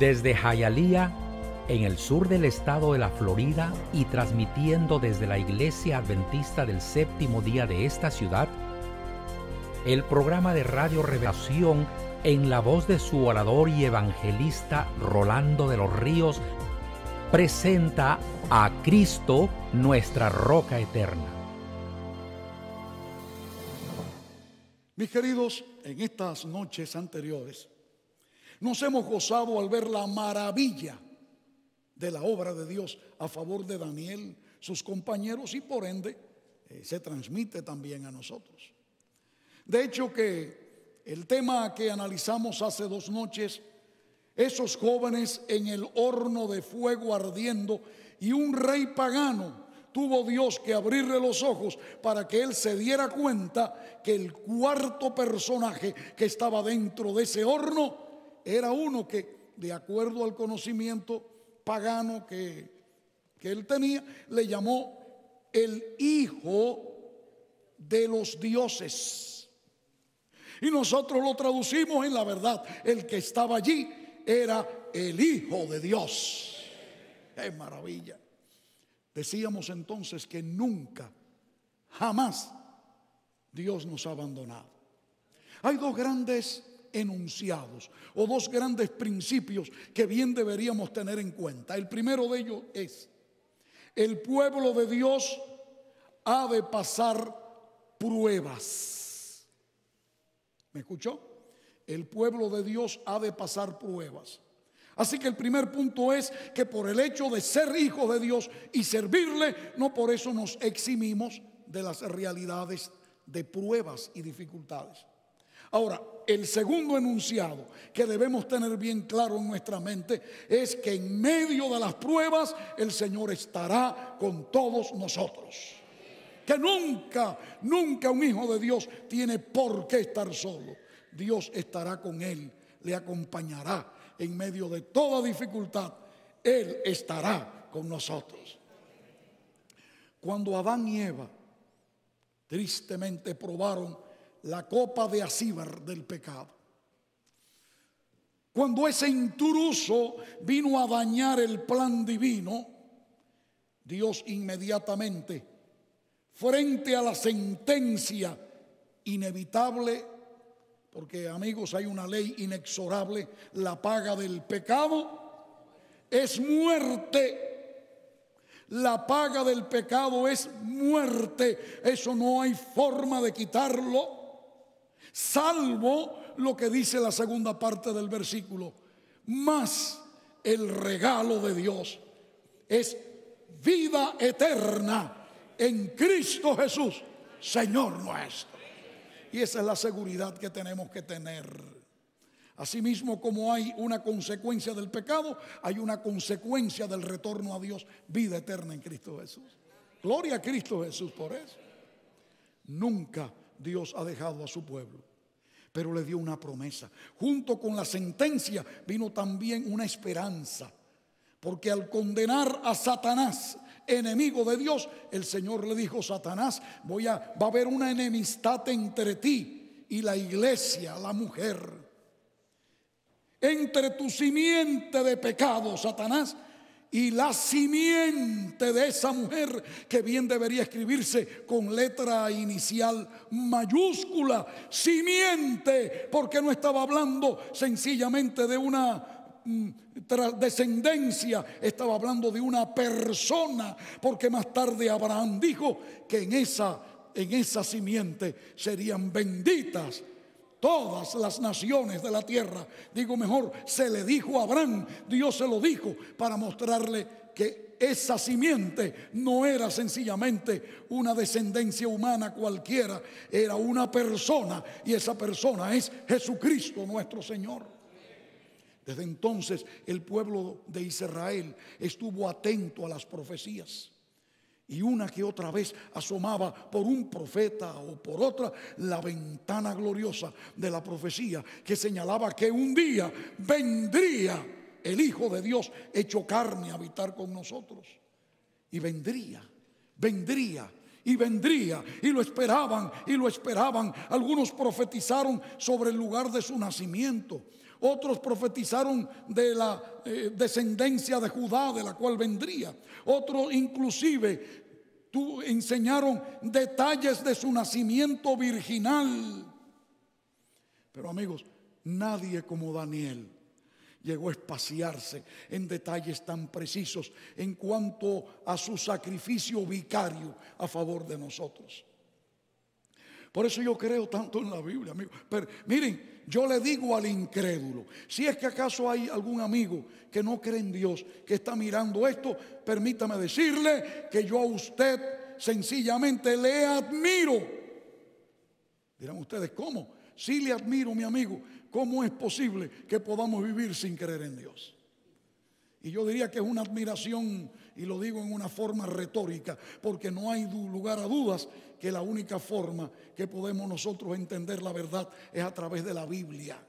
Desde Hialeah, en el sur del estado de la Florida, y transmitiendo desde la Iglesia Adventista del Séptimo Día de esta ciudad, el programa de Radio Revelación, en la voz de su orador y evangelista Rolando de los Ríos, presenta a Cristo, nuestra roca eterna. Mis queridos, en estas noches anteriores nos hemos gozado al ver la maravilla de la obra de Dios a favor de Daniel, sus compañeros, y por ende se transmite también a nosotros. De hecho que el tema que analizamos hace 2 noches, esos jóvenes en el horno de fuego ardiendo, y un rey pagano, tuvo Dios que abrirle los ojos para que él se diera cuenta que el cuarto personaje que estaba dentro de ese horno era uno que, de acuerdo al conocimiento pagano que él tenía, le llamó el hijo de los dioses. Y nosotros lo traducimos en la verdad: el que estaba allí era el Hijo de Dios. ¡Qué maravilla! Decíamos entonces que nunca, jamás Dios nos ha abandonado. Hay 2 grandes enunciados o 2 grandes principios que bien deberíamos tener en cuenta. El primero de ellos es: el pueblo de Dios ha de pasar pruebas. ¿Me escuchó? El pueblo de Dios ha de pasar pruebas. Así que el primer punto es que por el hecho de ser hijos de Dios y servirle, no por eso nos eximimos de las realidades de pruebas y dificultades. Ahora, el segundo enunciado que debemos tener bien claro en nuestra mente es que en medio de las pruebas el Señor estará con todos nosotros. Que nunca un hijo de Dios tiene por qué estar solo. Dios estará con él, le acompañará. En medio de toda dificultad, Él estará con nosotros. Cuando Adán y Eva tristemente probaron la copa de azíbar del pecado, cuando ese intruso vino a dañar el plan divino, Dios inmediatamente, frente a la sentencia inevitable, porque, amigos, hay una ley inexorable: la paga del pecado es muerte. La paga del pecado es muerte. Eso no hay forma de quitarlo, salvo lo que dice la segunda parte del versículo: mas el regalo de Dios es vida eterna en Cristo Jesús, Señor nuestro. Y esa es la seguridad que tenemos que tener. Asimismo, como hay una consecuencia del pecado, hay una consecuencia del retorno a Dios: vida eterna en Cristo Jesús. Gloria a Cristo Jesús por eso. Nunca Dios ha dejado a su pueblo, pero le dio una promesa. Junto con la sentencia vino también una esperanza, porque al condenar a Satanás, enemigo de Dios, el Señor le dijo: Satanás, va a haber una enemistad entre ti y la iglesia, la mujer. Entre tu simiente de pecado, Satanás, y la simiente de esa mujer, que bien debería escribirse con letra inicial mayúscula, simiente, porque no estaba hablando sencillamente de una descendencia, estaba hablando de una persona, porque más tarde Abraham dijo que en esa simiente serían benditas todas las naciones de la tierra. Digo mejor, se le dijo a Abraham, Dios se lo dijo para mostrarle que esa simiente no era sencillamente una descendencia humana cualquiera, era una persona, y esa persona es Jesucristo nuestro Señor. Desde entonces el pueblo de Israel estuvo atento a las profecías, y una que otra vez asomaba por un profeta o por otra la ventana gloriosa de la profecía que señalaba que un día vendría el Hijo de Dios hecho carne a habitar con nosotros. Y vendría, y lo esperaban. Algunos profetizaron sobre el lugar de su nacimiento. Otros profetizaron de la descendencia de Judá, de la cual vendría. Otros inclusive enseñaron detalles de su nacimiento virginal. Pero amigos, nadie como Daniel llegó a espaciarse en detalles tan precisos en cuanto a su sacrificio vicario a favor de nosotros. Por eso yo creo tanto en la Biblia, amigos. Pero miren, yo le digo al incrédulo, si es que acaso hay algún amigo que no cree en Dios, que está mirando esto, permítame decirle que yo a usted sencillamente le admiro. Dirán ustedes, ¿cómo? Sí le admiro, mi amigo. ¿Cómo es posible que podamos vivir sin creer en Dios? Y yo diría que es una admiración, y lo digo en una forma retórica, porque no hay lugar a dudas que la única forma que podemos nosotros entender la verdad es a través de la Biblia.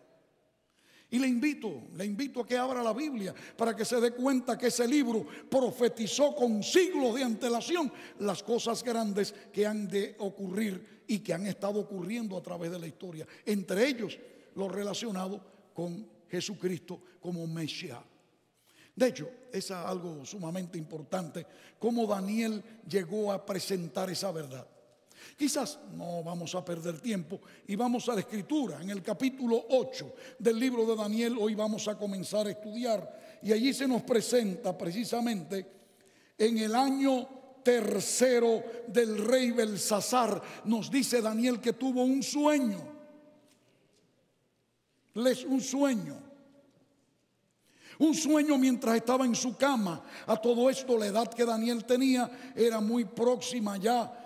Y le invito a que abra la Biblia para que se dé cuenta que ese libro profetizó con siglos de antelación las cosas grandes que han de ocurrir y que han estado ocurriendo a través de la historia. Entre ellos, lo relacionado con Jesucristo como Mesías. De hecho, es algo sumamente importante cómo Daniel llegó a presentar esa verdad. Quizás no vamos a perder tiempo y vamos a la escritura. En el capítulo 8 del libro de Daniel hoy vamos a comenzar a estudiar. Y allí se nos presenta precisamente en el año tercero del rey Belsasar. Nos dice Daniel que tuvo un sueño. Un sueño mientras estaba en su cama. A todo esto la edad que Daniel tenía era muy próxima ya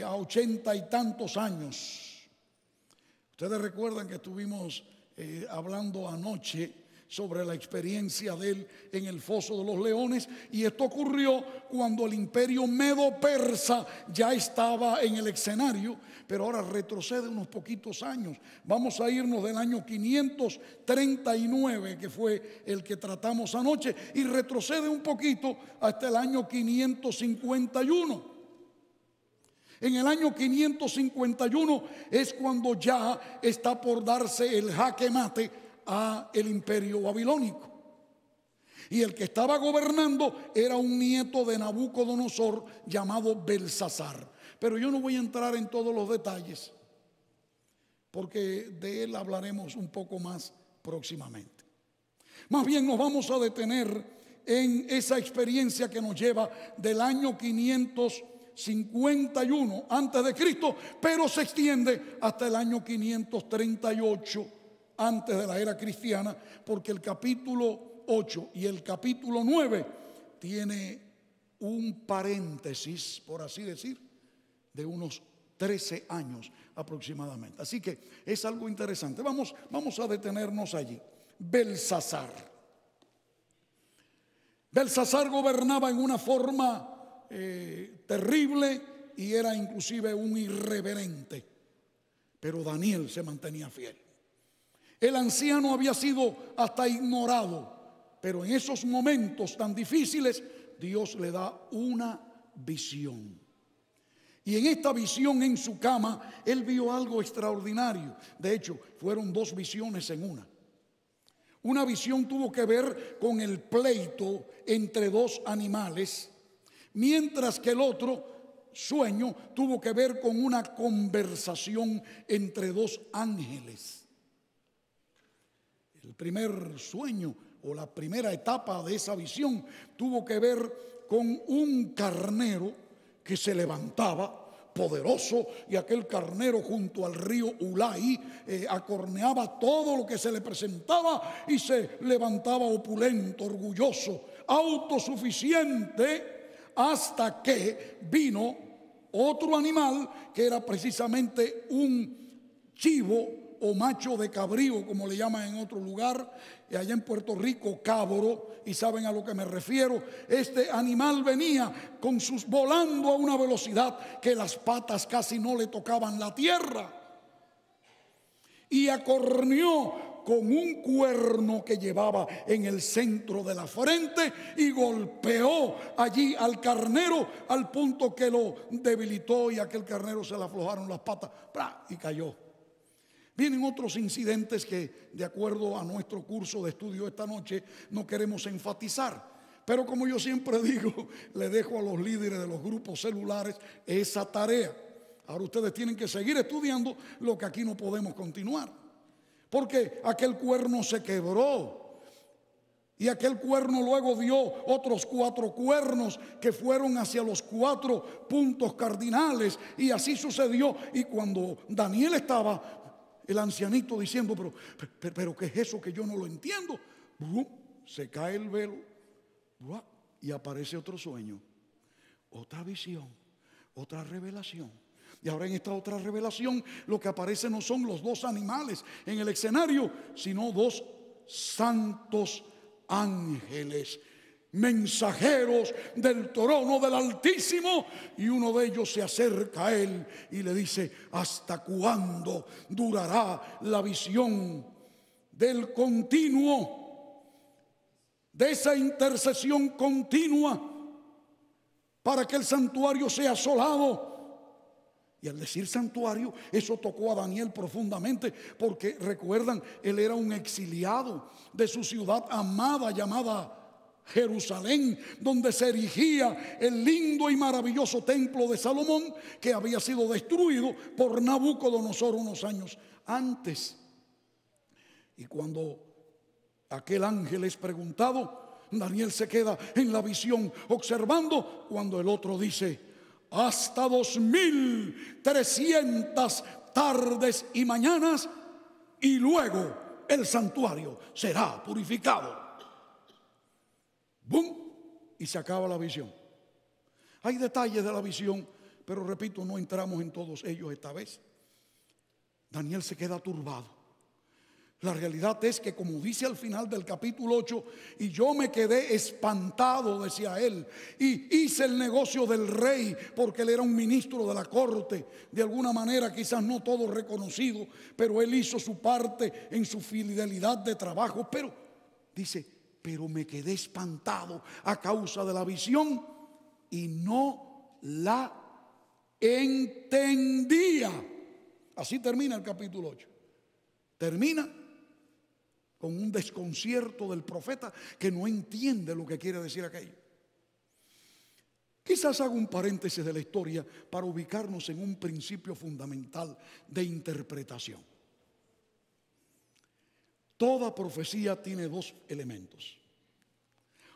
a 80 y tantos años. Ustedes recuerdan que estuvimos hablando anoche sobre la experiencia de él en el foso de los leones, y esto ocurrió cuando el imperio medo-persa ya estaba en el escenario, pero ahora retrocede unos poquitos años. Vamos a irnos del año 539, que fue el que tratamos anoche, y retrocede un poquito hasta el año 551. En el año 551 es cuando ya está por darse el jaque mate a el imperio babilónico. Y el que estaba gobernando era un nieto de Nabucodonosor llamado Belsasar. Pero yo no voy a entrar en todos los detalles, porque de él hablaremos un poco más próximamente. Más bien nos vamos a detener en esa experiencia que nos lleva del año 551 antes de Cristo, pero se extiende hasta el año 538 antes de la era cristiana, porque el capítulo 8 y el capítulo 9 tiene un paréntesis, por así decir, de unos 13 años aproximadamente. Así que es algo interesante. Vamos a detenernos allí. Belsasar. Belsasar gobernaba en una forma terrible y era inclusive un irreverente, pero Daniel se mantenía fiel. El anciano había sido hasta ignorado, pero en esos momentos tan difíciles Dios le da una visión. Y en esta visión en su cama él vio algo extraordinario. De hecho, fueron dos visiones en una. Una visión tuvo que ver con el pleito entre dos animales, mientras que el otro sueño tuvo que ver con una conversación entre dos ángeles. El primer sueño o la primera etapa de esa visión tuvo que ver con un carnero que se levantaba poderoso, y aquel carnero junto al río Ulai acorneaba todo lo que se le presentaba y se levantaba opulento, orgulloso, autosuficiente, hasta que vino otro animal que era precisamente un chivo o macho de cabrío, como le llaman en otro lugar, y allá en Puerto Rico, cabro, y saben a lo que me refiero. Este animal venía volando a una velocidad que las patas casi no le tocaban la tierra, y acorneó con un cuerno que llevaba en el centro de la frente y golpeó allí al carnero al punto que lo debilitó, y a aquel carnero se le aflojaron las patas y cayó. Vienen otros incidentes que, de acuerdo a nuestro curso de estudio esta noche, no queremos enfatizar. Pero como yo siempre digo, le dejo a los líderes de los grupos celulares esa tarea. Ahora ustedes tienen que seguir estudiando lo que aquí no podemos continuar. Porque aquel cuerno se quebró. Y aquel cuerno luego dio otros 4 cuernos que fueron hacia los 4 puntos cardinales. Y así sucedió. Y cuando Daniel estaba, el ancianito diciendo, pero ¿qué es eso que yo no lo entiendo? Se cae el velo y aparece otro sueño, otra visión, otra revelación. Y ahora en esta otra revelación lo que aparece no son los 2 animales en el escenario, sino 2 santos ángeles, mensajeros del trono del Altísimo, y uno de ellos se acerca a él y le dice: ¿hasta cuándo durará la visión del continuo, de esa intercesión continua para que el santuario sea asolado? Y al decir santuario, eso tocó a Daniel profundamente, porque recuerdan, él era un exiliado de su ciudad amada llamada Jerusalén, donde se erigía el lindo y maravilloso templo de Salomón, que había sido destruido por Nabucodonosor unos años antes. Y cuando aquel ángel es preguntado, Daniel se queda en la visión observando, cuando el otro dice: hasta 2300 tardes y mañanas, y luego el santuario será purificado. ¡Bum! Y se acaba la visión. Hay detalles de la visión, pero repito, no entramos en todos ellos esta vez. Daniel se queda turbado. La realidad es que, como dice al final del capítulo 8, y yo me quedé espantado, decía él, y hice el negocio del rey, porque él era un ministro de la corte, de alguna manera quizás no todo reconocido, pero él hizo su parte en su fidelidad de trabajo. Pero, dice, pero me quedé espantado a causa de la visión y no la entendía. Así termina el capítulo 8. Termina con un desconcierto del profeta que no entiende lo que quiere decir aquello. Quizás hago un paréntesis de la historia para ubicarnos en un principio fundamental de interpretación. Toda profecía tiene 2 elementos.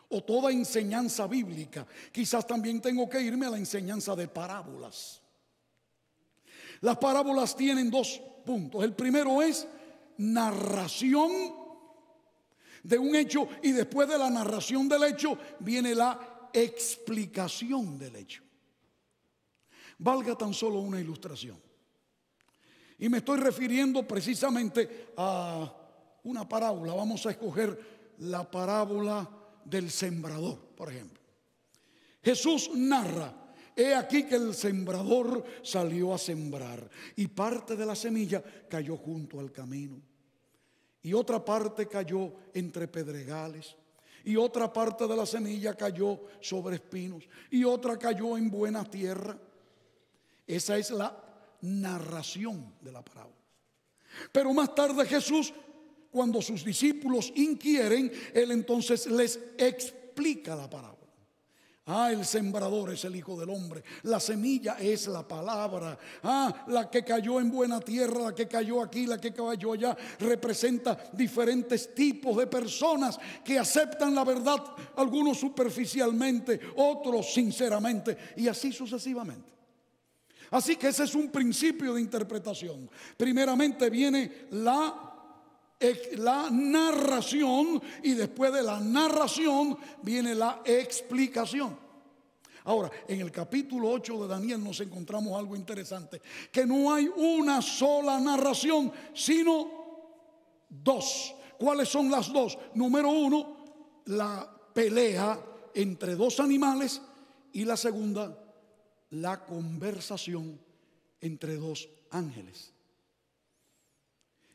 O toda enseñanza bíblica. Quizás también tengo que irme a la enseñanza de parábolas. Las parábolas tienen 2 puntos. El primero es narración de un hecho, y después de la narración del hecho viene la explicación del hecho. Valga tan solo una ilustración, y me estoy refiriendo precisamente a una parábola. Vamos a escoger la parábola del sembrador, por ejemplo. Jesús narra: he aquí que el sembrador salió a sembrar, y parte de la semilla cayó junto al camino, y otra parte cayó entre pedregales, y otra parte de la semilla cayó sobre espinos, y otra cayó en buena tierra. Esa es la narración de la parábola. Pero más tarde Jesús, cuando sus discípulos inquieren, él entonces les explica la parábola. El sembrador es el Hijo del Hombre. La semilla es la palabra. La que cayó en buena tierra, la que cayó aquí, la que cayó allá, representa diferentes tipos de personas que aceptan la verdad, algunos superficialmente, otros sinceramente, y así sucesivamente. Así que ese es un principio de interpretación. Primeramente viene la narración, y después de la narración viene la explicación. Ahora, en el capítulo 8 de Daniel nos encontramos algo interesante, que no hay una sola narración, sino 2. ¿Cuáles son las 2? Número 1, la pelea entre 2 animales, y la segunda, la conversación entre 2 ángeles.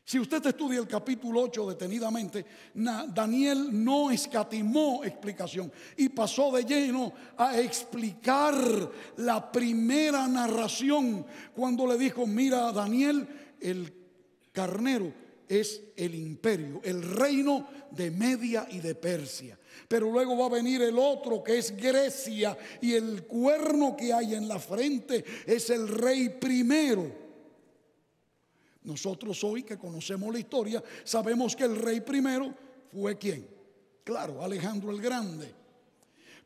Si usted estudia el capítulo 8 detenidamente, Daniel no escatimó explicación y pasó de lleno a explicar la primera narración, cuando le dijo: mira, Daniel, el carnero es el imperio, el reino de Media y de Persia. Pero luego va a venir el otro, que es Grecia, y el cuerno que hay en la frente es el rey primero. Nosotros hoy que conocemos la historia sabemos que el rey primero fue ¿quién? Claro, Alejandro el Grande.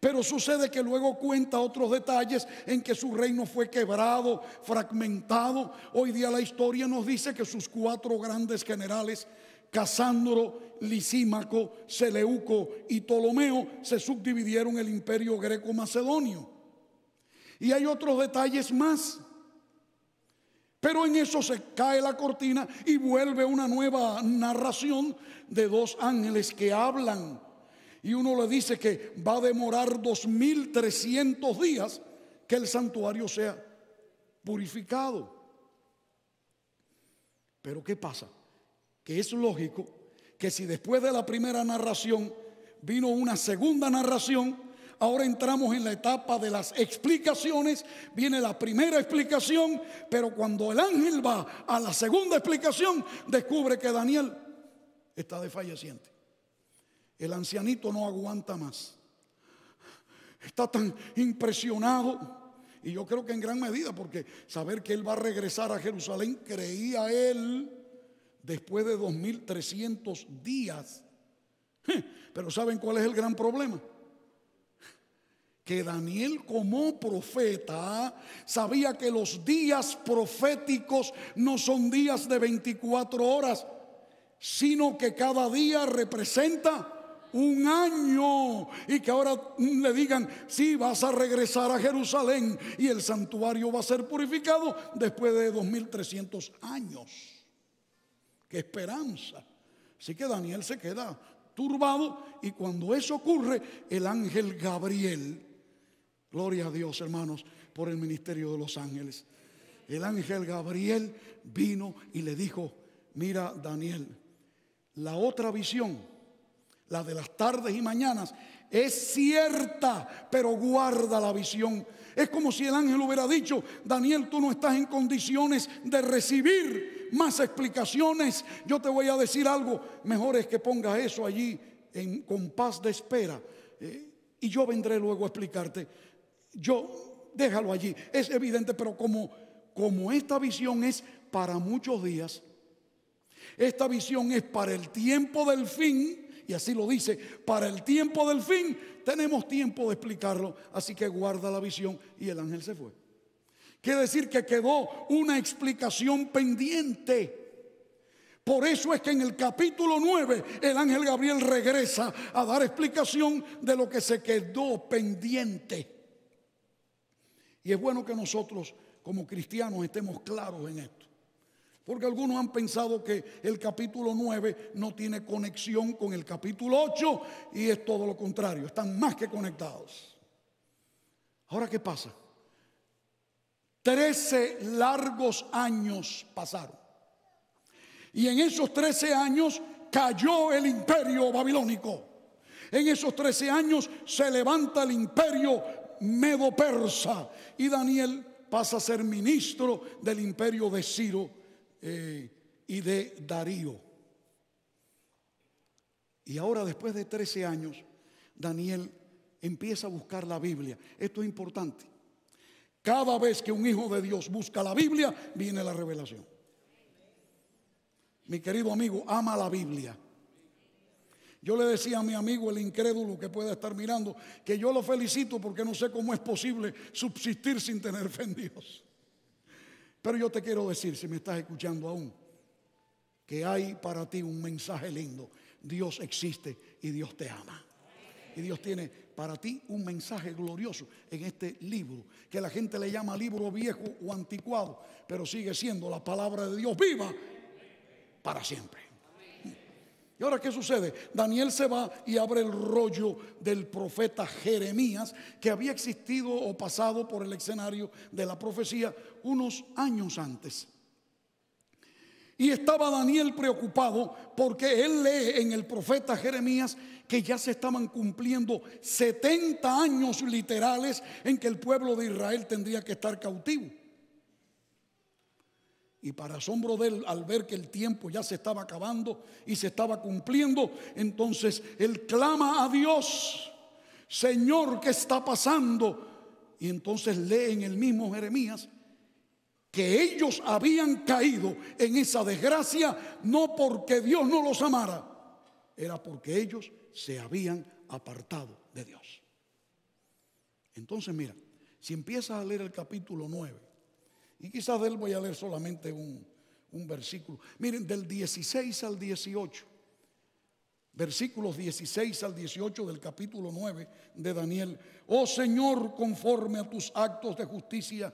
Pero sucede que luego cuenta otros detalles en que su reino fue quebrado, fragmentado. Hoy día la historia nos dice que sus 4 grandes generales, Casandro, Lisímaco, Seleuco y Ptolomeo, se subdividieron el imperio greco-macedonio. Y hay otros detalles más. Pero en eso se cae la cortina y vuelve una nueva narración de 2 ángeles que hablan. Y uno le dice que va a demorar 2300 días que el santuario sea purificado. Pero ¿qué pasa? Que es lógico que si después de la primera narración vino una segunda narración, ahora entramos en la etapa de las explicaciones. Viene la primera explicación, pero cuando el ángel va a la segunda explicación, descubre que Daniel está desfalleciente. El ancianito no aguanta más. Está tan impresionado. Y yo creo que en gran medida porque saber que él va a regresar a Jerusalén, creía él después de 2300 días. Pero ¿saben cuál es el gran problema? Que Daniel como profeta sabía que los días proféticos no son días de 24 horas, sino que cada día representa un año. Y que ahora le digan, sí, vas a regresar a Jerusalén y el santuario va a ser purificado después de 2300 años. ¡Qué esperanza! Así que Daniel se queda turbado, y cuando eso ocurre, el ángel Gabriel, gloria a Dios, hermanos, por el ministerio de los ángeles, el ángel Gabriel vino y le dijo: mira, Daniel, la otra visión, la de las tardes y mañanas, es cierta, pero guarda la visión. Es como si el ángel hubiera dicho: Daniel, tú no estás en condiciones de recibir más explicaciones. Yo te voy a decir algo, mejor es que pongas eso allí en compás de espera, y yo vendré luego a explicarte. Déjalo allí, es evidente. Pero como esta visión es para muchos días, esta visión es para el tiempo del fin, y así lo dice, para el tiempo del fin, tenemos tiempo de explicarlo, así que guarda la visión. Y el ángel se fue. Quiere decir que quedó una explicación pendiente. Por eso es que en el capítulo 9 el ángel Gabriel regresa a dar explicación de lo que se quedó pendiente. Y es bueno que nosotros como cristianos estemos claros en esto, porque algunos han pensado que el capítulo 9 no tiene conexión con el capítulo 8, y es todo lo contrario, están más que conectados. Ahora, ¿qué pasa? 13 largos años pasaron, y en esos 13 años cayó el imperio babilónico. En esos 13 años se levanta el imperio medo-persa, y Daniel pasa a ser ministro del imperio de Ciro y de Darío. Y ahora, después de 13 años, Daniel empieza a buscar la Biblia. Esto es importante. Cada vez que un hijo de Dios busca la Biblia, viene la revelación. Mi querido amigo, ama la Biblia. Yo le decía a mi amigo, el incrédulo que pueda estar mirando, que yo lo felicito porque no sé cómo es posible subsistir sin tener fe en Dios. Pero yo te quiero decir, si me estás escuchando aún, que hay para ti un mensaje lindo. Dios existe y Dios te ama. Y Dios tiene para ti un mensaje glorioso en este libro, que la gente le llama libro viejo o anticuado, pero sigue siendo la palabra de Dios viva para siempre. Y ahora, ¿qué sucede? Daniel se va y abre el rollo del profeta Jeremías, que había existido o pasado por el escenario de la profecía unos años antes. Y estaba Daniel preocupado porque él lee en el profeta Jeremías que ya se estaban cumpliendo 70 años literales en que el pueblo de Israel tendría que estar cautivo. Y para asombro de él, al ver que el tiempo ya se estaba acabando y se estaba cumpliendo, entonces él clama a Dios: Señor, ¿qué está pasando? Y entonces lee en el mismo Jeremías que ellos habían caído en esa desgracia no porque Dios no los amara, era porque ellos se habían apartado de Dios. Entonces mira, si empiezas a leer el capítulo 9, y quizás de él voy a leer solamente un versículo. Miren, del 16 al 18, versículos 16 al 18 del capítulo 9 de Daniel. Oh Señor, conforme a tus actos de justicia,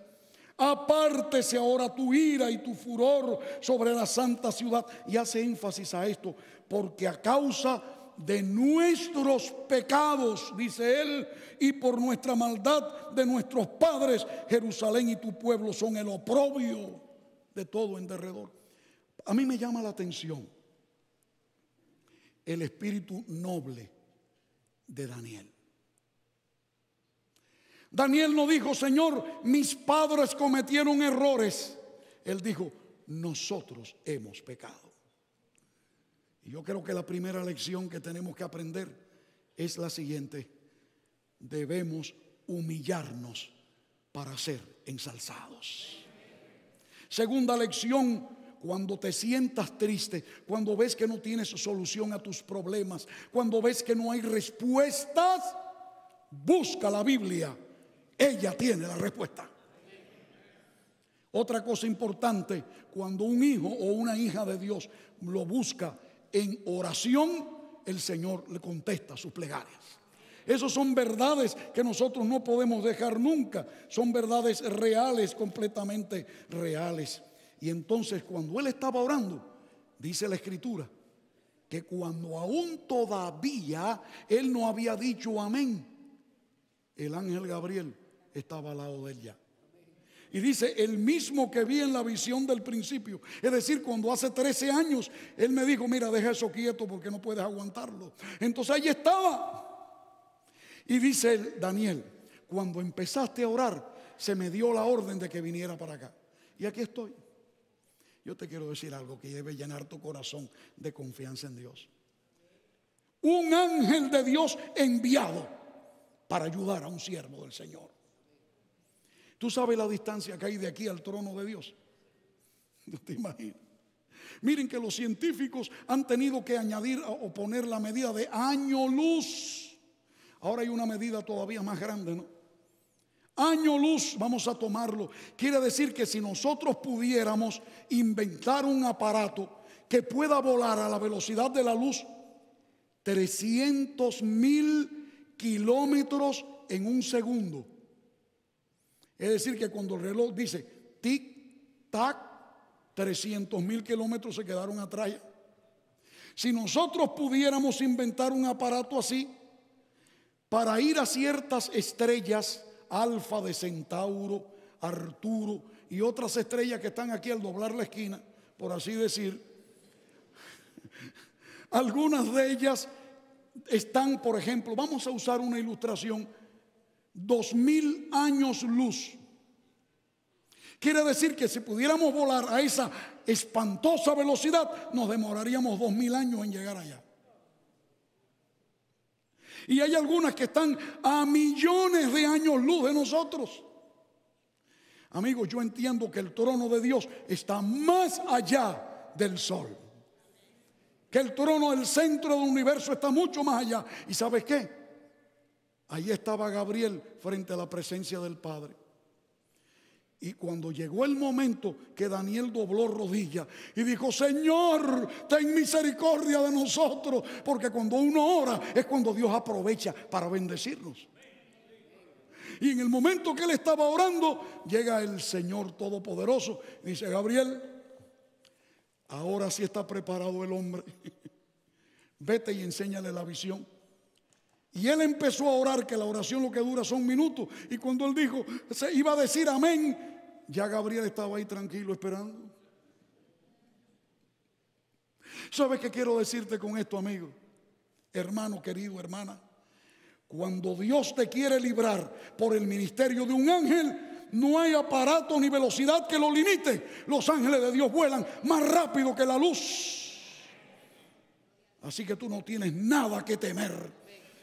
apártese ahora tu ira y tu furor sobre la santa ciudad. Y hace énfasis a esto: porque a causa de nuestros pecados, dice él, y por nuestra maldad de nuestros padres, Jerusalén y tu pueblo son el oprobio de todo en derredor. A mí me llama la atención el espíritu noble de Daniel. Daniel no dijo: Señor, mis padres cometieron errores. Él dijo: nosotros hemos pecado. Y yo creo que la primera lección que tenemos que aprender es la siguiente: debemos humillarnos para ser ensalzados. Segunda lección: cuando te sientas triste, cuando ves que no tienes solución a tus problemas, cuando ves que no hay respuestas, busca la Biblia. Ella tiene la respuesta. Otra cosa importante: cuando un hijo o una hija de Dios lo busca en oración, el Señor le contesta sus plegarias. Esas son verdades que nosotros no podemos dejar nunca. Son verdades reales, completamente reales. Y entonces, cuando él estaba orando, dice la Escritura que cuando aún todavía él no había dicho amén, el ángel Gabriel estaba al lado de él ya. Y dice: el mismo que vi en la visión del principio. Es decir, cuando hace 13 años él me dijo: mira, deja eso quieto porque no puedes aguantarlo. Entonces ahí estaba. Y dice Daniel: cuando empezaste a orar, se me dio la orden de que viniera para acá. Y aquí estoy. Yo te quiero decir algo que debe llenar tu corazón de confianza en Dios. Un ángel de Dios enviado para ayudar a un siervo del Señor. ¿Tú sabes la distancia que hay de aquí al trono de Dios? No te imaginas. Miren que los científicos han tenido que añadir o poner la medida de año luz. Ahora hay una medida todavía más grande, ¿no? Año luz, vamos a tomarlo. Quiere decir que si nosotros pudiéramos inventar un aparato que pueda volar a la velocidad de la luz, 300,000 kilómetros en un segundo. Es decir, que cuando el reloj dice tic, tac, 300,000 kilómetros se quedaron atrás. Si nosotros pudiéramos inventar un aparato así para ir a ciertas estrellas, Alfa de Centauro, Arturo y otras estrellas que están aquí al doblar la esquina, por así decir, algunas de ellas están, por ejemplo, vamos a usar una ilustración, 2000 años luz. Quiere decir que si pudiéramos volar a esa espantosa velocidad, nos demoraríamos 2000 años en llegar allá. Y hay algunas que están a millones de años luz de nosotros. Amigos, yo entiendo que el trono de Dios está más allá del sol. Que el trono del centro del universo está mucho más allá. ¿Y sabes qué? Ahí estaba Gabriel frente a la presencia del Padre. Y cuando llegó el momento que Daniel dobló rodillas y dijo: Señor, ten misericordia de nosotros, porque cuando uno ora es cuando Dios aprovecha para bendecirnos. Y en el momento que él estaba orando, llega el Señor Todopoderoso y dice: Gabriel, ahora sí está preparado el hombre. Vete y enséñale la visión. Y él empezó a orar, que la oración lo que dura son minutos. Y cuando él dijo, se iba a decir amén, ya Gabriel estaba ahí tranquilo esperando. ¿Sabes qué quiero decirte con esto, amigo? Hermano querido, hermana. Cuando Dios te quiere librar por el ministerio de un ángel, no hay aparato ni velocidad que lo limite. Los ángeles de Dios vuelan más rápido que la luz. Así que tú no tienes nada que temer.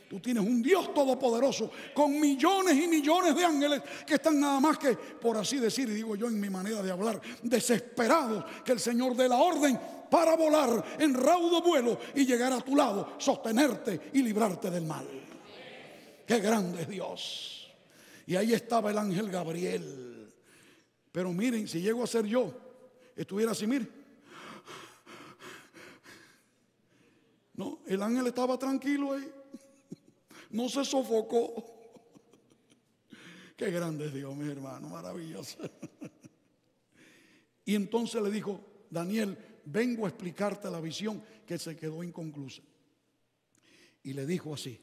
Tú tienes un Dios todopoderoso con millones y millones de ángeles que están nada más que, por así decir, y digo yo en mi manera de hablar, desesperados que el Señor dé la orden para volar en raudo vuelo y llegar a tu lado, sostenerte y librarte del mal. ¡Qué grande es Dios! Y ahí estaba el ángel Gabriel. Pero miren, si llego a ser yo, estuviera así, miren. No, el ángel estaba tranquilo ahí. No se sofocó. Qué grande es Dios, mi hermano, maravilloso. Y entonces le dijo: Daniel, vengo a explicarte la visión que se quedó inconclusa. Y le dijo así,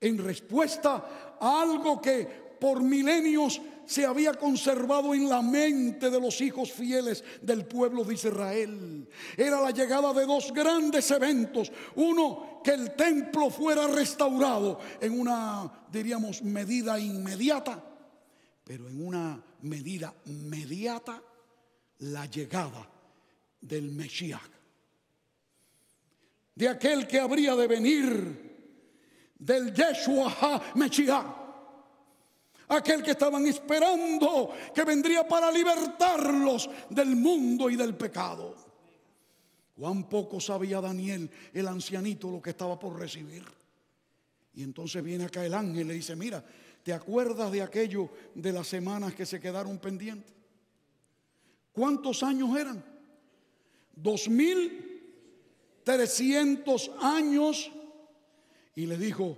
en respuesta a algo que por milenios se había conservado en la mente de los hijos fieles del pueblo de Israel. Era la llegada de dos grandes eventos. Uno, que el templo fuera restaurado en una, diríamos, medida inmediata. Pero en una medida mediata, la llegada del Mesías, de aquel que habría de venir, del Yeshua HaMashiach, aquel que estaban esperando, que vendría para libertarlos del mundo y del pecado. Cuán poco sabía Daniel, el ancianito, lo que estaba por recibir. Y entonces viene acá el ángel y le dice: mira, ¿te acuerdas de aquello de las semanas que se quedaron pendientes? ¿Cuántos años eran? 2300 años. Y le dijo: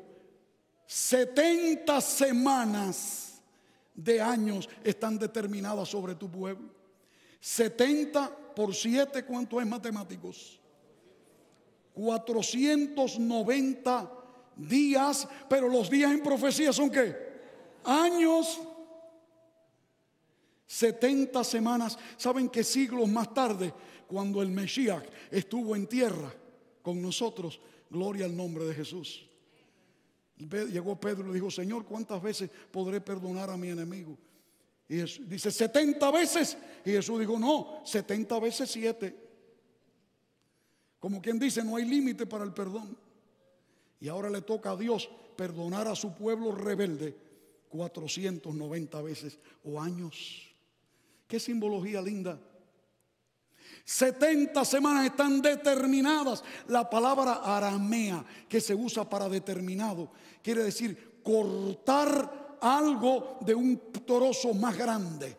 70 semanas de años están determinadas sobre tu pueblo. 70 por 7, ¿cuánto es, matemáticos? 490 días, pero los días en profecía son ¿qué? Años. 70 semanas. ¿Saben qué siglos más tarde, cuando el Mesías estuvo en tierra con nosotros? Gloria al nombre de Jesús. Llegó Pedro y le dijo: Señor, ¿cuántas veces podré perdonar a mi enemigo? Y Jesús dice: 70 veces. Y Jesús dijo: no, 70 veces 7. Como quien dice, no hay límite para el perdón. Y ahora le toca a Dios perdonar a su pueblo rebelde 490 veces o años. Qué simbología linda. 70 semanas están determinadas. La palabra aramea que se usa para determinado quiere decir cortar algo de un trozo más grande.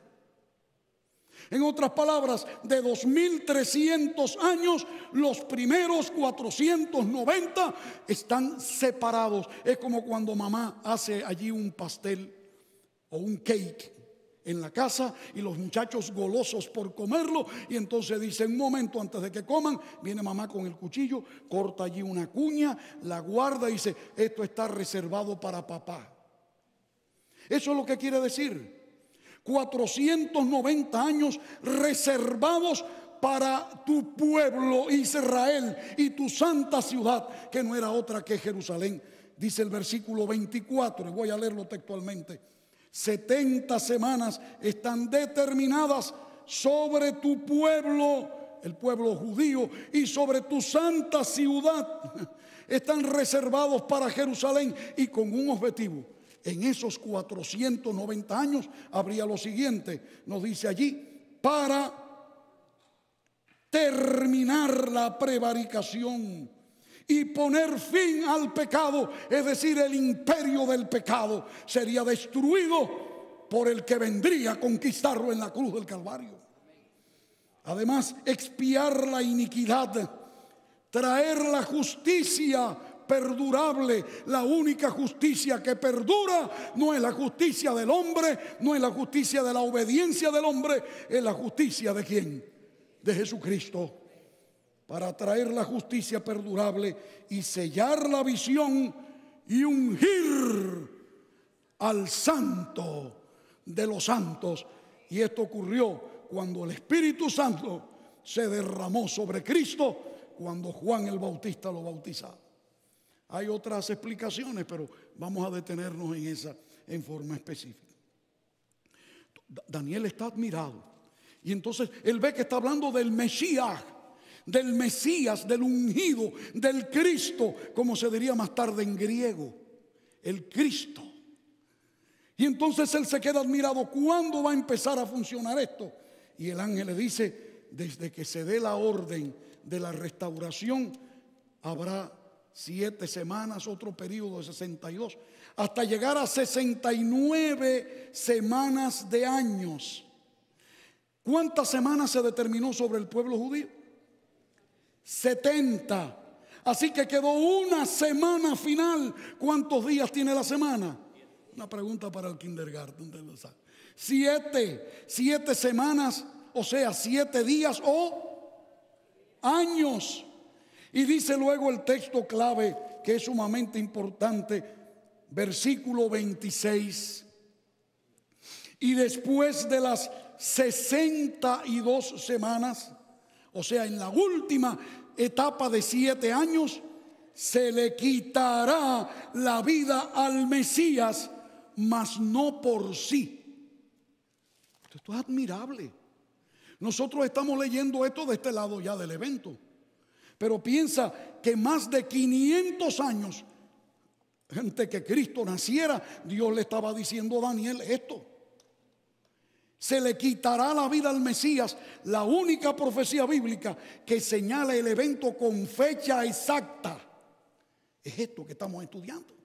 En otras palabras, de 2300 años, los primeros 490 están separados. Es como cuando mamá hace allí un pastel o un cake en la casa y los muchachos golosos por comerlo, y entonces dice: un momento, antes de que coman, viene mamá con el cuchillo, corta allí una cuña, la guarda y dice: esto está reservado para papá. Eso es lo que quiere decir. 490 años reservados para tu pueblo Israel y tu santa ciudad, que no era otra que Jerusalén. Dice el versículo 24, y voy a leerlo textualmente: 70 semanas están determinadas sobre tu pueblo, el pueblo judío, y sobre tu santa ciudad. Están reservados para Jerusalén, y con un objetivo. En esos 490 años habría lo siguiente, nos dice allí: para terminar la prevaricación y poner fin al pecado, es decir, el imperio del pecado sería destruido por el que vendría a conquistarlo en la cruz del Calvario. Además, expiar la iniquidad, traer la justicia perdurable. La única justicia que perdura no es la justicia del hombre, no es la justicia de la obediencia del hombre, es la justicia ¿de quién? De Jesucristo. Para traer la justicia perdurable y sellar la visión y ungir al santo de los santos. Y esto ocurrió cuando el Espíritu Santo se derramó sobre Cristo, cuando Juan el Bautista lo bautizaba. Hay otras explicaciones, pero vamos a detenernos en esa en forma específica. Daniel está admirado. Y entonces él ve que está hablando del Mesías, del ungido, del Cristo, como se diría más tarde en griego, el Cristo. Y entonces él se queda admirado. ¿Cuándo va a empezar a funcionar esto? Y el ángel le dice: desde que se dé la orden de la restauración, habrá 7 semanas, otro periodo de 62, hasta llegar a 69 semanas de años. ¿Cuántas semanas se determinó sobre el pueblo judío? 70. Así que quedó una semana final. ¿Cuántos días tiene la semana? Una pregunta para el kindergarten, usted lo sabe. 7 semanas, o sea, 7 días o años. Y dice luego el texto clave, que es sumamente importante, versículo 26. Y después de las 62 semanas, o sea, en la última etapa de 7 años, se le quitará la vida al Mesías, mas no por sí. Esto es admirable. Nosotros estamos leyendo esto de este lado ya del evento, pero piensa que más de 500 años antes que Cristo naciera, Dios le estaba diciendo a Daniel esto: se le quitará la vida al Mesías. La única profecía bíblica que señala el evento con fecha exacta es esto que estamos estudiando.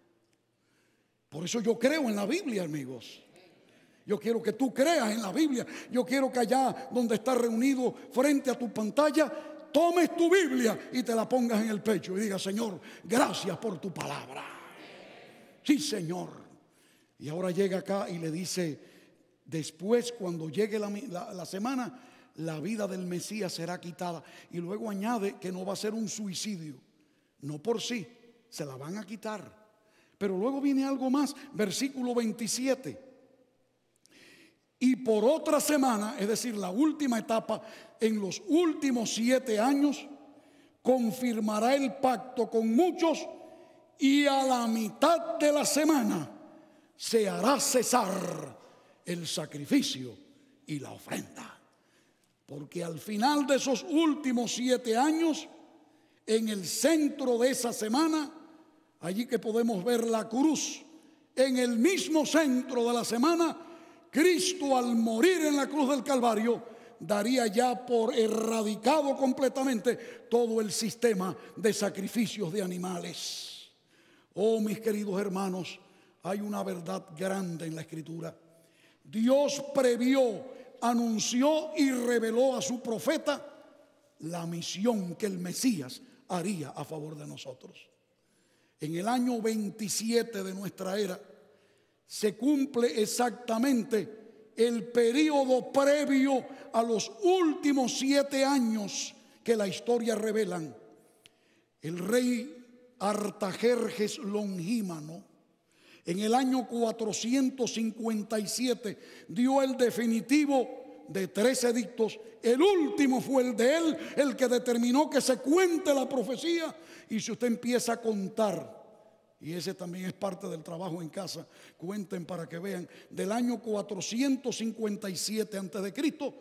Por eso yo creo en la Biblia, amigos. Yo quiero que tú creas en la Biblia. Yo quiero que allá donde estás reunido frente a tu pantalla, tomes tu Biblia y te la pongas en el pecho y digas: Señor, gracias por tu palabra. Sí, Señor. Y ahora llega acá y le dice: después, cuando llegue la semana, la vida del Mesías será quitada. Y luego añade que no va a ser un suicidio. No por sí, se la van a quitar. Pero luego viene algo más, versículo 27. Y por otra semana, es decir, la última etapa, en los últimos 7 años, confirmará el pacto con muchos, y a la mitad de la semana se hará cesar el sacrificio y la ofrenda. Porque al final de esos últimos 7 años, en el centro de esa semana, allí que podemos ver la cruz, en el mismo centro de la semana, Cristo, al morir en la cruz del Calvario, daría ya por erradicado completamente todo el sistema de sacrificios de animales. Oh, mis queridos hermanos, hay una verdad grande en la Escritura. Dios previó, anunció y reveló a su profeta la misión que el Mesías haría a favor de nosotros. En el año 27 de nuestra era se cumple exactamente el periodo previo a los últimos 7 años que la historia revelan. El rey Artajerjes Longímano, en el año 457, dio el definitivo de 3 edictos. El último fue el de él, el que determinó que se cuente la profecía. Y si usted empieza a contar, y ese también es parte del trabajo en casa, cuenten para que vean, del año 457 antes de Cristo,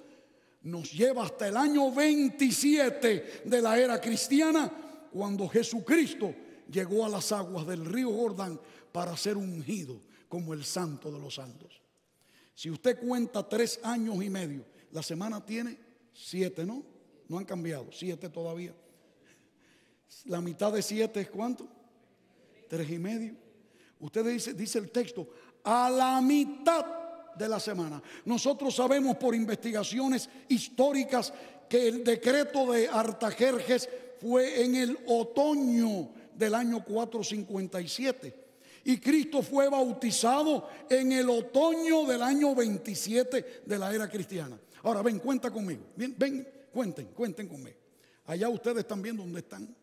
nos lleva hasta el año 27 de la era cristiana, cuando Jesucristo llegó a las aguas del río Jordán para ser ungido como el Santo de los Santos. Si usted cuenta 3 años y medio, la semana tiene 7, ¿no? No han cambiado, 7 todavía. La mitad de 7 es ¿cuánto? 3 y medio. Usted dice el texto, a la mitad de la semana. Nosotros sabemos por investigaciones históricas que el decreto de Artajerjes fue en el otoño del año 457. Y Cristo fue bautizado en el otoño del año 27 de la era cristiana. Ahora ven, cuenta conmigo. Bien, ven, cuenten conmigo. Allá ustedes están viendo dónde están.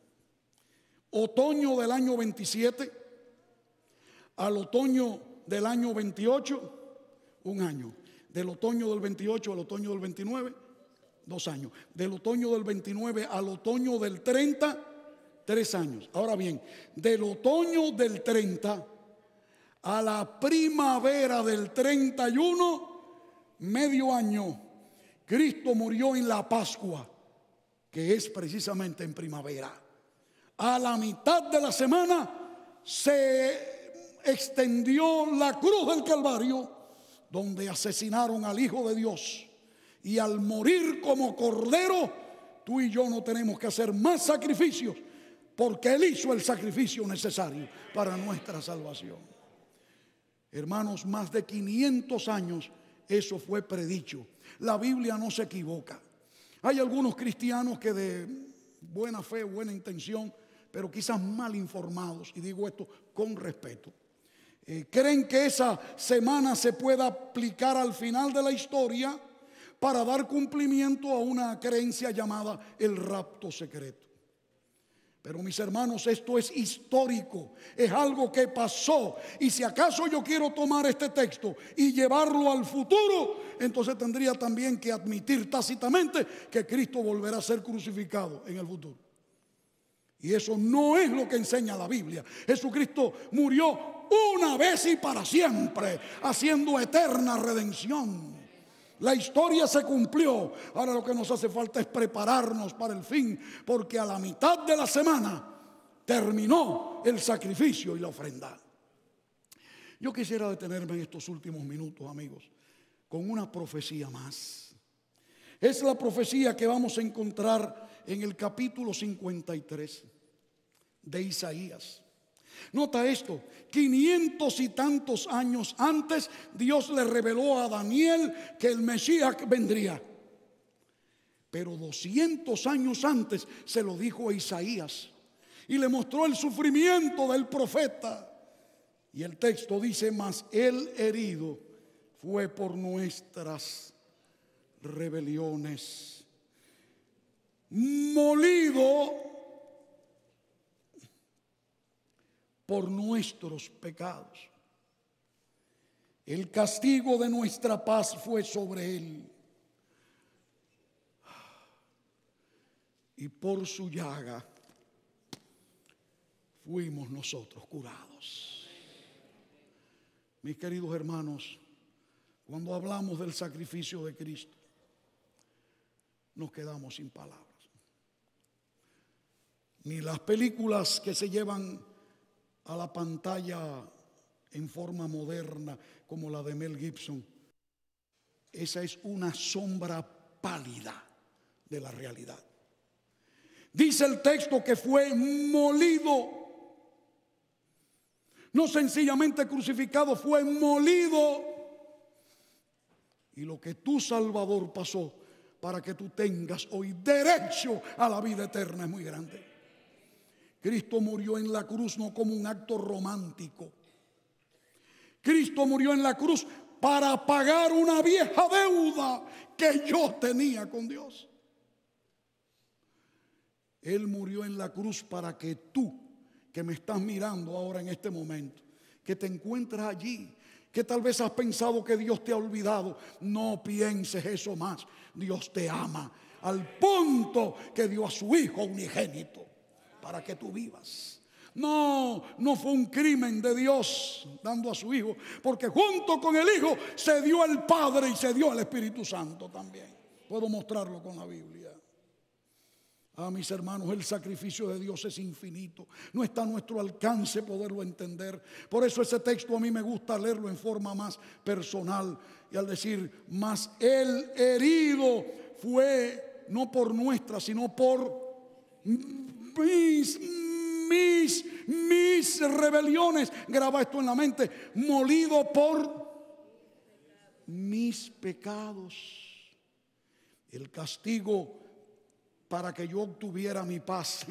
Otoño del año 27 al otoño del año 28, 1 año. Del otoño del 28 al otoño del 29, 2 años. Del otoño del 29 al otoño del 30, 3 años. Ahora bien, del otoño del 30 a la primavera del 31, medio año, Cristo murió en la Pascua, que es precisamente en primavera. A la mitad de la semana se extendió la cruz del Calvario, donde asesinaron al Hijo de Dios. Y al morir como cordero, tú y yo no tenemos que hacer más sacrificios, porque Él hizo el sacrificio necesario para nuestra salvación. Hermanos, más de 500 años eso fue predicho. La Biblia no se equivoca. Hay algunos cristianos que de buena fe, buena intención, pero quizás mal informados, y digo esto con respeto, creen que esa semana se pueda aplicar al final de la historia para dar cumplimiento a una creencia llamada el rapto secreto. Pero mis hermanos, esto es histórico, es algo que pasó. Y si acaso yo quiero tomar este texto y llevarlo al futuro, entonces tendría también que admitir tácitamente que Cristo volverá a ser crucificado en el futuro. Y eso no es lo que enseña la Biblia. Jesucristo murió una vez y para siempre, haciendo eterna redención. La historia se cumplió. Ahora lo que nos hace falta es prepararnos para el fin, porque a la mitad de la semana terminó el sacrificio y la ofrenda. Yo quisiera detenerme en estos últimos minutos, amigos, con una profecía más. Es la profecía que vamos a encontrar en el capítulo 53 de Isaías. Nota esto: 500 y tantos años antes, Dios le reveló a Daniel que el Mesías vendría. Pero 200 años antes se lo dijo a Isaías y le mostró el sufrimiento del profeta. Y el texto dice: mas el herido fue por nuestras rebeliones, molido por nuestros pecados. El castigo de nuestra paz fue sobre él, y por su llaga fuimos nosotros curados. Mis queridos hermanos, cuando hablamos del sacrificio de Cristo, nos quedamos sin palabras. Ni las películas que se llevan a la pantalla en forma moderna, como la de Mel Gibson, esa es una sombra pálida de la realidad. Dice el texto que fue molido, no sencillamente crucificado, fue molido. Y lo que tu Salvador pasó para que tú tengas hoy derecho a la vida eterna es muy grande. Cristo murió en la cruz no como un acto romántico. Cristo murió en la cruz para pagar una vieja deuda que yo tenía con Dios. Él murió en la cruz para que tú, que me estás mirando ahora en este momento, que te encuentras allí, que tal vez has pensado que Dios te ha olvidado, no pienses eso más. Dios te ama al punto que dio a su Hijo unigénito para que tú vivas. No fue un crimen de Dios dando a su Hijo, porque junto con el Hijo se dio el Padre y se dio el Espíritu Santo también. Puedo mostrarlo con la Biblia. Mis hermanos, el sacrificio de Dios es infinito. No está a nuestro alcance poderlo entender. Por eso ese texto a mí me gusta leerlo en forma más personal. Y al decir, mas el herido fue no por nuestra, sino por mis rebeliones. Graba esto en la mente: molido por mis pecados. El castigo para que yo obtuviera mi paz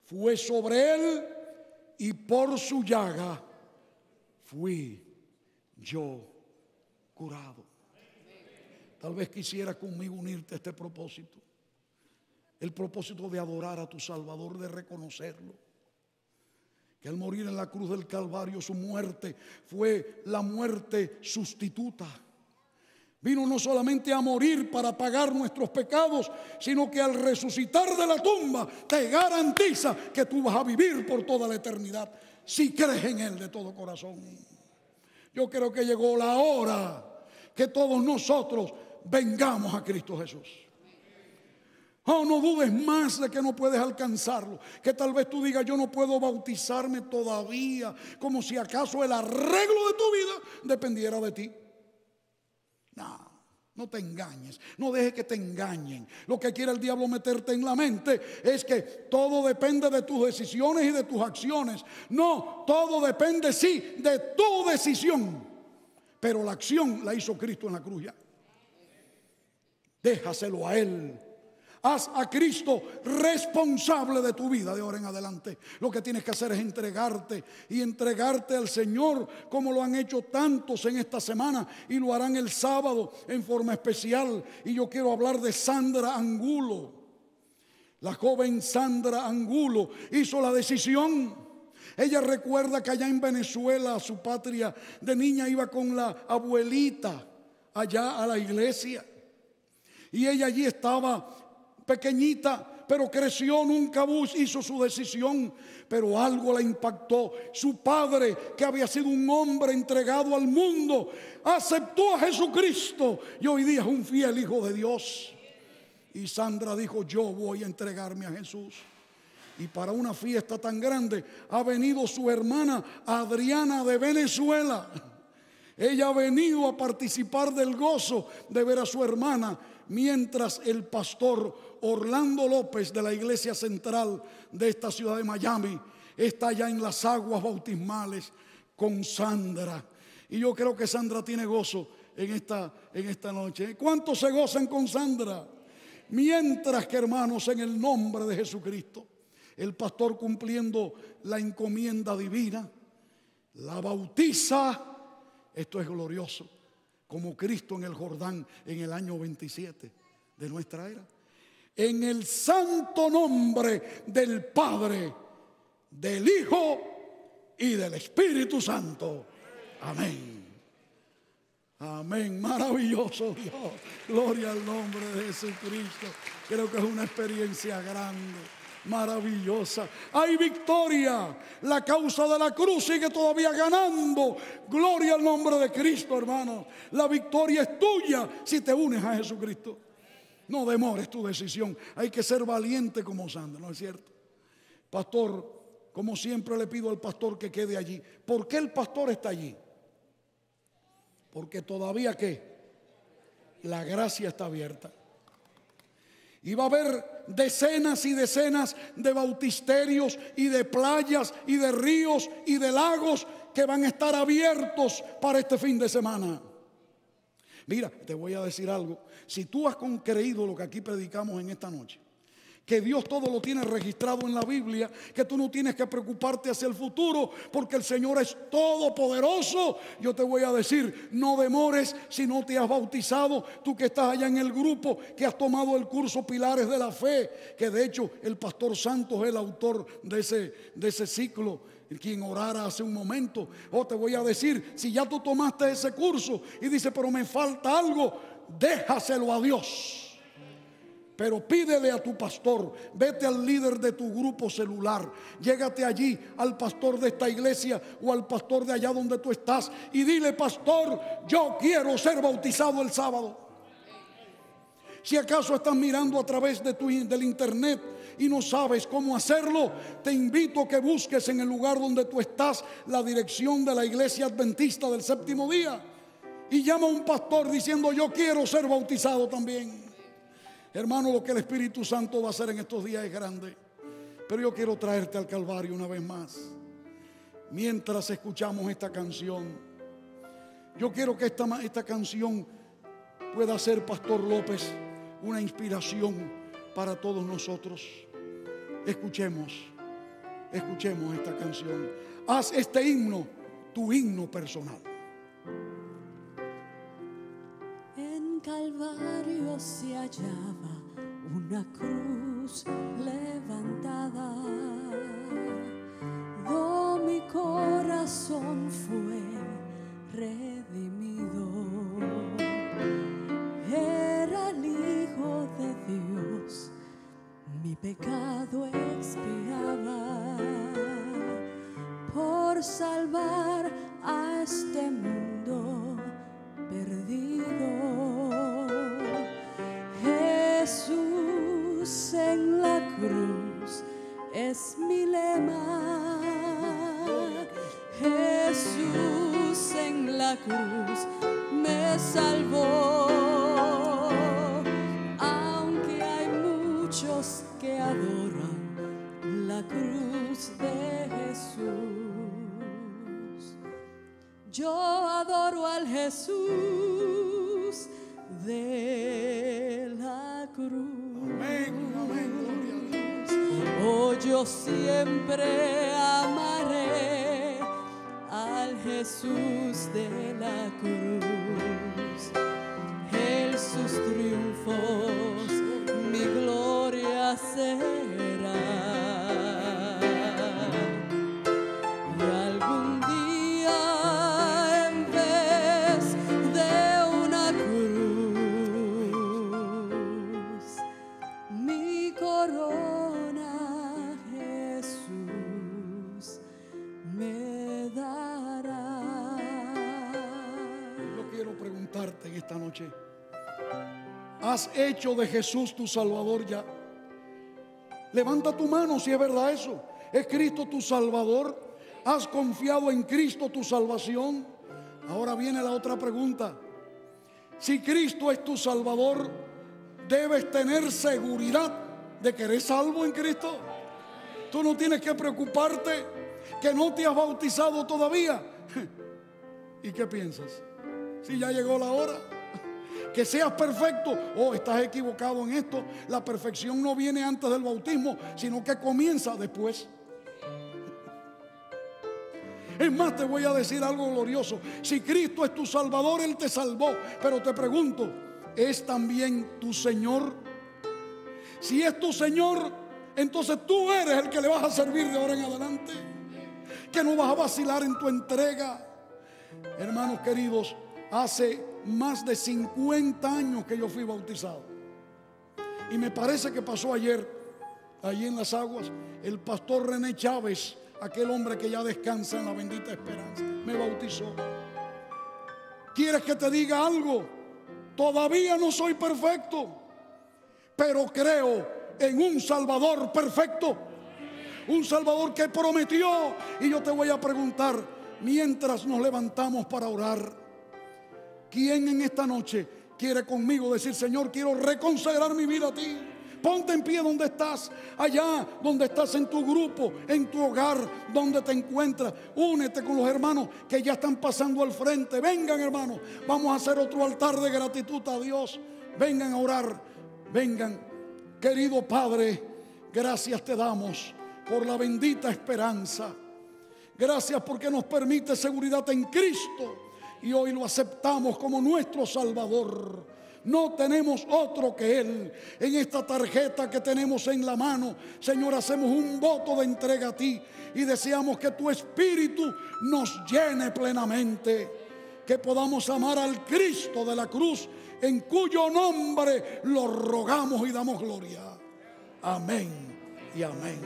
fue sobre él, y por su llaga fui yo curado. Tal vez quisiera conmigo unirte a este propósito. El propósito de adorar a tu Salvador, de reconocerlo. Que al morir en la cruz del Calvario, su muerte fue la muerte sustituta. Vino no solamente a morir para pagar nuestros pecados, sino que al resucitar de la tumba te garantiza que tú vas a vivir por toda la eternidad, si crees en Él de todo corazón. Yo creo que llegó la hora que todos nosotros vengamos a Cristo Jesús. Oh, no dudes más de que no puedes alcanzarlo. Que tal vez tú digas, yo no puedo bautizarme todavía, como si acaso el arreglo de tu vida dependiera de ti. No, no te engañes, no dejes que te engañen. Lo que quiere el diablo meterte en la mente es que todo depende de tus decisiones y de tus acciones. No, todo depende sí de tu decisión, pero la acción la hizo Cristo en la cruz ya. Déjaselo a Él. Haz a Cristo responsable de tu vida de ahora en adelante. Lo que tienes que hacer es entregarte y entregarte al Señor, como lo han hecho tantos en esta semana y lo harán el sábado en forma especial. Y yo quiero hablar de Sandra Angulo. La joven Sandra Angulo hizo la decisión. Ella recuerda que allá en Venezuela, su patria, de niña iba con la abuelita allá a la iglesia. Y ella allí estaba pequeñita, pero creció, nunca hizo su decisión, pero algo la impactó. Su padre, que había sido un hombre entregado al mundo, aceptó a Jesucristo y hoy día es un fiel hijo de Dios. Y Sandra dijo, yo voy a entregarme a Jesús. Y para una fiesta tan grande ha venido su hermana Adriana de Venezuela. Ella ha venido a participar del gozo de ver a su hermana, mientras el pastor Orlando López de la iglesia central de esta ciudad de Miami está allá en las aguas bautismales con Sandra. Y yo creo que Sandra tiene gozo en esta noche. ¿Cuántos se gozan con Sandra? Mientras que, hermanos, en el nombre de Jesucristo, el pastor, cumpliendo la encomienda divina, la bautiza. Esto es glorioso, como Cristo en el Jordán en el año 27 de nuestra era. En el santo nombre del Padre, del Hijo y del Espíritu Santo. Amén. Amén. Maravilloso Dios. Gloria al nombre de Jesucristo. Creo que es una experiencia grande, maravillosa. Hay victoria. La causa de la cruz sigue todavía ganando. Gloria al nombre de Cristo, hermano. La victoria es tuya si te unes a Jesucristo. No demores tu decisión. Hay que ser valiente como Sandra, ¿no es cierto? Pastor, como siempre le pido al pastor que quede allí. ¿Por qué el pastor está allí? Porque todavía ¿qué? La gracia está abierta. Y va a haber decenas y decenas de bautisterios y de playas y de ríos y de lagos que van a estar abiertos para este fin de semana. Mira, te voy a decir algo. Si tú has creído lo que aquí predicamos en esta noche, que Dios todo lo tiene registrado en la Biblia, que tú no tienes que preocuparte hacia el futuro porque el Señor es todopoderoso, yo te voy a decir, no demores si no te has bautizado. Tú que estás allá en el grupo, que has tomado el curso Pilares de la Fe, que de hecho el pastor Santos es el autor de ese ciclo, quien orara hace un momento. Te voy a decir, si ya tú tomaste ese curso y dices, pero me falta algo, déjaselo a Dios. Pero pídele a tu pastor, vete al líder de tu grupo celular, llégate allí al pastor de esta iglesia o al pastor de allá donde tú estás y dile, pastor, yo quiero ser bautizado el sábado. Si acaso estás mirando a través del internet y no sabes cómo hacerlo, te invito a que busques en el lugar donde tú estás la dirección de la iglesia adventista del séptimo día y llama a un pastor diciendo, yo quiero ser bautizado también. Hermano, lo que el Espíritu Santo va a hacer en estos días es grande. Pero yo quiero traerte al Calvario una vez más. Mientras escuchamos esta canción, yo quiero que esta canción pueda ser, Pastor López, una inspiración para todos nosotros. Escuchemos esta canción. Haz este himno tu himno personal. En Calvario se hallaba una cruz levantada, donde mi corazón fue redimido. Era el Hijo de Dios, mi pecado expiaba, por salvar a este mundo perdido. cruz me salvó. Aunque hay muchos que adoran la cruz de Jesús, yo adoro al Jesús de la cruz. Amén, amén, gloria a Dios. Oh, yo siempre amaré al Jesús de la cruz. Él sus triunfos mi gloria será. Y algún día en vez de una cruz, mi corona Jesús me dará. Yo quiero preguntarte en esta noche, ¿has hecho de Jesús tu Salvador ya? Levanta tu mano si es verdad eso. ¿Es Cristo tu Salvador? ¿Has confiado en Cristo tu salvación? Ahora viene la otra pregunta. Si Cristo es tu Salvador, debes tener seguridad de que eres salvo en Cristo. Tú no tienes que preocuparte que no te has bautizado todavía. ¿Y qué piensas? Si ya llegó la hora. Que seas perfecto. Oh, estás equivocado en esto. La perfección no viene antes del bautismo, sino que comienza después. Es más, te voy a decir algo glorioso. Si Cristo es tu Salvador, Él te salvó. Pero te pregunto, ¿es también tu Señor? Si es tu Señor, entonces tú eres el que le vas a servir de ahora en adelante. Que no vas a vacilar en tu entrega. Hermanos queridos, hace más de 50 años que yo fui bautizado. Y me parece que pasó ayer, allí en las aguas, el pastor René Chávez, aquel hombre que ya descansa en la bendita esperanza, me bautizó. ¿Quieres que te diga algo? Todavía no soy perfecto, pero creo en un Salvador perfecto. Un Salvador que prometió. Y yo te voy a preguntar, mientras nos levantamos para orar, ¿quién en esta noche quiere conmigo decir: Señor, quiero reconsagrar mi vida a ti? Ponte en pie donde estás, allá donde estás, en tu grupo, en tu hogar, donde te encuentras. Únete con los hermanos que ya están pasando al frente. Vengan, hermanos, vamos a hacer otro altar de gratitud a Dios. Vengan a orar, vengan. Querido Padre, gracias te damos por la bendita esperanza. Gracias porque nos permite seguridad en Cristo. Y hoy lo aceptamos como nuestro Salvador. No tenemos otro que Él. En esta tarjeta que tenemos en la mano, Señor, hacemos un voto de entrega a ti. Y deseamos que tu Espíritu nos llene plenamente. Que podamos amar al Cristo de la cruz, en cuyo nombre lo rogamos y damos gloria. Amén y amén.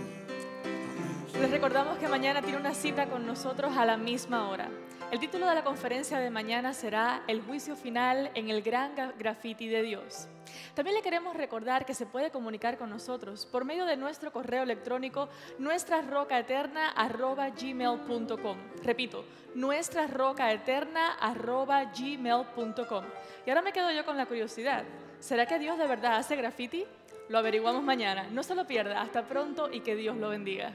Les recordamos que mañana tiene una cita con nosotros a la misma hora. El título de la conferencia de mañana será El juicio final en el gran grafiti de Dios. También le queremos recordar que se puede comunicar con nosotros por medio de nuestro correo electrónico nuestrasrocaeterna@gmail.com. Repito, nuestrasrocaeterna@gmail.com. Y ahora me quedo yo con la curiosidad. ¿Será que Dios de verdad hace grafiti? Lo averiguamos mañana. No se lo pierda. Hasta pronto y que Dios lo bendiga.